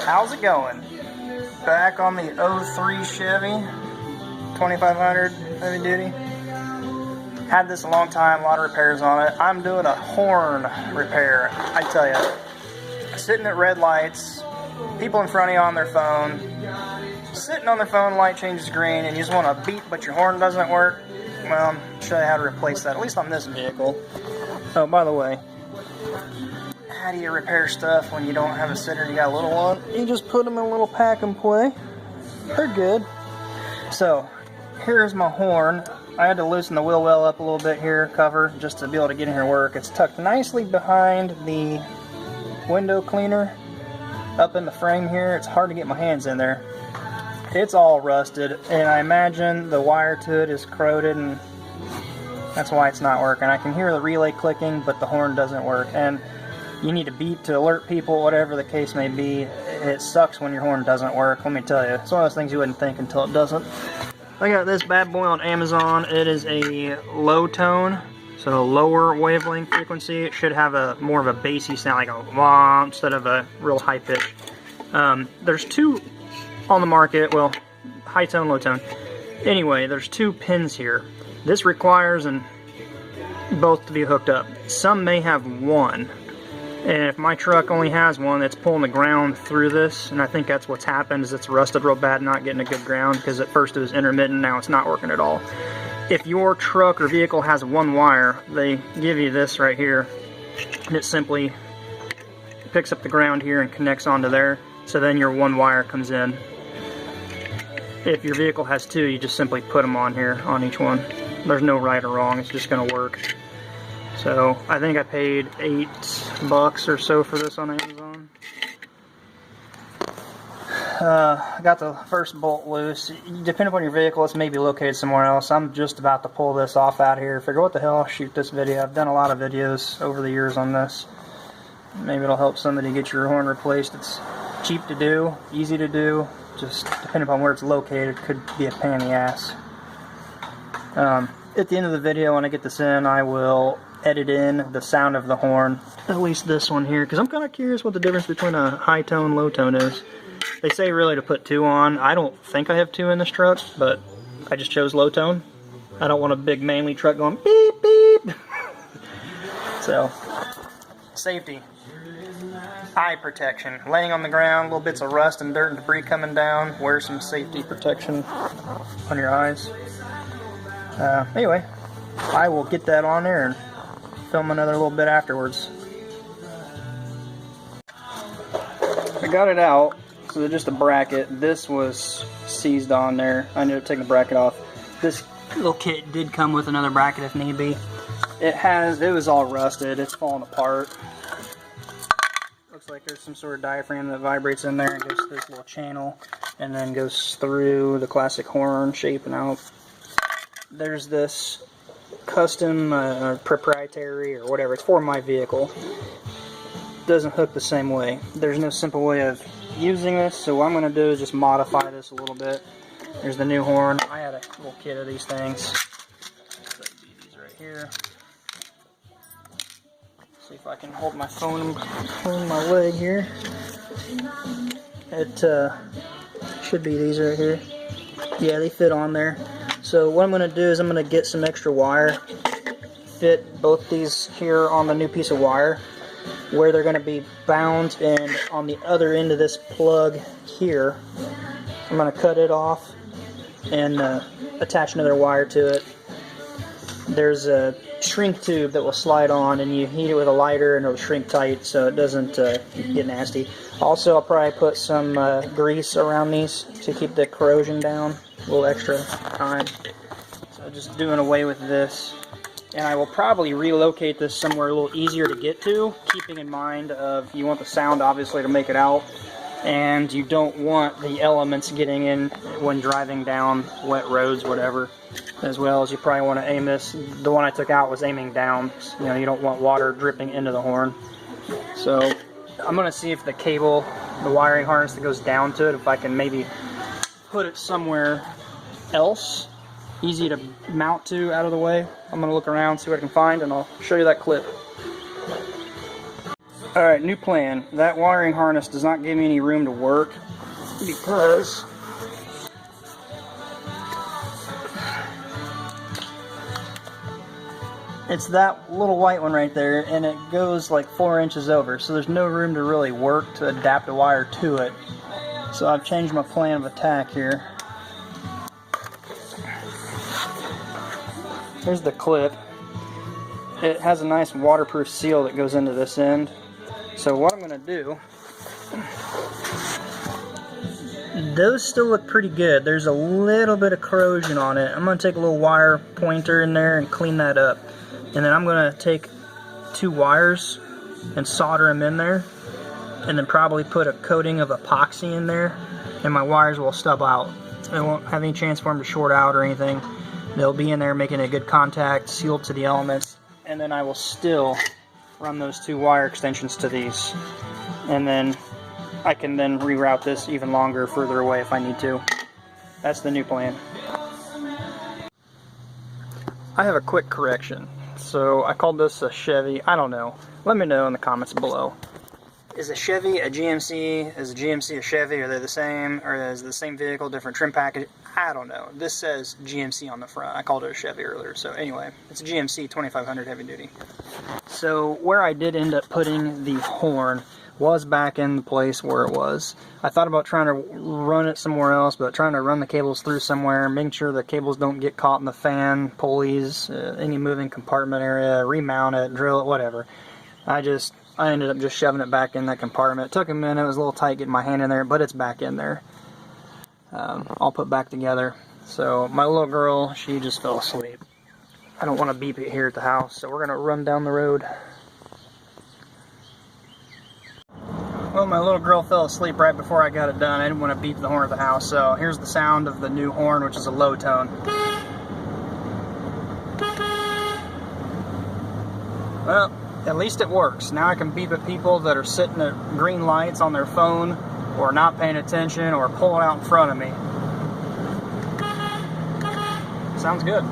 How's it going? Back on the '03 Chevy 2500 heavy duty. Had this a long time, a lot of repairs on it. I'm doing a horn repair. I tell you, sitting at red lights, people in front of you on their phone, sitting on their phone, light changes green, and you just want to beep, but your horn doesn't work. Well, I'll show you how to replace that, at least on this vehicle. Oh, by the way, how do you repair stuff when you don't have a sitter and you got a little one? You just put them in a little pack and play. They're good. So, here's my horn. I had to loosen the wheel well up a little bit here, cover, just to be able to get in here and work. It's tucked nicely behind the window cleaner, up in the frame here. It's hard to get my hands in there. It's all rusted, and I imagine the wire to it is corroded, and that's why it's not working. I can hear the relay clicking, but the horn doesn't work. And you need to beep to alert people, whatever the case may be. It sucks when your horn doesn't work, let me tell you. It's one of those things you wouldn't think until it doesn't. I got this bad boy on Amazon. It is a low tone, so lower wavelength frequency. It should have a more of a bassy sound, like a wah, instead of a real high pitch. There's two on the market, well, high tone, low tone. Anyway, there's two pins here. This requires both to be hooked up. Some may have one. And if my truck only has one, it's pulling the ground through this, and I think that's what's happened, is it's rusted real bad, not getting a good ground, because at first it was intermittent, now it's not working at all. If your truck or vehicle has one wire, they give you this right here, and it simply picks up the ground here and connects onto there, so then your one wire comes in. If your vehicle has two, you just simply put them on here, on each one. There's no right or wrong, it's just going to work. So, I think I paid $8 or so for this on Amazon. I got the first bolt loose. Depending upon your vehicle, it's maybe located somewhere else. I'm just about to pull this off out here. Figure, what the hell, I'll shoot this video. I've done a lot of videos over the years on this. Maybe it'll help somebody get your horn replaced. It's cheap to do, easy to do. Just depending upon where it's located, could be a pain in the ass. At the end of the video, when I get this in, I will edit in the sound of the horn, at least this one here, because I'm kind of curious what the difference between a high tone, low tone is. They say really to put two on. I don't think I have two in this truck, but I just chose low tone. I don't want a big manly truck going beep beep. So, safety, eye protection, laying on the ground, little bits of rust and dirt and debris coming down, wear some safety protection on your eyes. Anyway, I will get that on there and film another little bit afterwards. I got it out, so they're just a bracket. This was seized on there. I ended up taking the bracket off. This little kit did come with another bracket if need be. It was all rusted, it's falling apart. Looks like there's some sort of diaphragm that vibrates in there and goes through this little channel and then goes through the classic horn shape and out. There's this custom proprietary or whatever, it's for my vehicle. Doesn't hook the same way. There's no simple way of using this, so what I'm going to do is just modify this a little bit. There's the new horn. I had a little kit of these things. So these right here. See if I can hold my phone between my leg here. It should be these right here. Yeah, they fit on there. So what I'm going to do is I'm going to get some extra wire, fit both these here on the new piece of wire, where they're going to be bound, and on the other end of this plug here, I'm going to cut it off and attach another wire to it. There's a shrink tube that will slide on, and you heat it with a lighter and it'll shrink tight so it doesn't get nasty. Also, I'll probably put some grease around these to keep the corrosion down. A little extra time. So just doing away with this. And I will probably relocate this somewhere a little easier to get to, keeping in mind of you want the sound obviously to make it out, and you don't want the elements getting in when driving down wet roads, whatever. As well as you probably want to aim this. The one I took out was aiming down. You know, you don't want water dripping into the horn. So I'm going to see if the cable, the wiring harness that goes down to it, if I can maybe put it somewhere else, easy to mount to, out of the way. I'm going to look around, see what I can find, and I'll show you that clip. Alright, new plan. That wiring harness does not give me any room to work because it's that little white one right there, and it goes like 4 inches over, so there's no room to really work to adapt a wire to it. So I've changed my plan of attack here. Here's the clip. It has a nice waterproof seal that goes into this end. So what I'm going to do, those still look pretty good. There's a little bit of corrosion on it. I'm going to take a little wire pointer in there and clean that up. And then I'm going to take 2 wires and solder them in there. And then probably put a coating of epoxy in there. And my wires will stub out. I won't have any chance for them to short out or anything. They'll be in there making a good contact, sealed to the elements. And then I will still run those 2 wire extensions to these. And then I can then reroute this even longer, further away if I need to. That's the new plan. I have a quick correction. So I called this a Chevy. I don't know. Let me know in the comments below. Is a Chevy a GMC? Is a GMC a Chevy? Are they the same? Or is it the same vehicle, different trim package? I don't know. This says GMC on the front. I called it a Chevy earlier. So anyway, it's a GMC 2500 heavy duty. So where I did end up putting the horn was back in the place where it was. I thought about trying to run it somewhere else, but trying to run the cables through somewhere, making sure the cables don't get caught in the fan, pulleys, any moving compartment area, remount it, drill it, whatever. I ended up just shoving it back in that compartment. It took a minute, it was a little tight getting my hand in there, but it's back in there. All put back together. So my little girl, she just fell asleep. I don't want to beep it here at the house, so we're going to run down the road. Well, my little girl fell asleep right before I got it done. I didn't want to beep the horn at the house, so here's the sound of the new horn, which is a low tone. Well, at least it works. Now I can beep at people that are sitting at green lights on their phone, or not paying attention, or pulling out in front of me. Sounds good.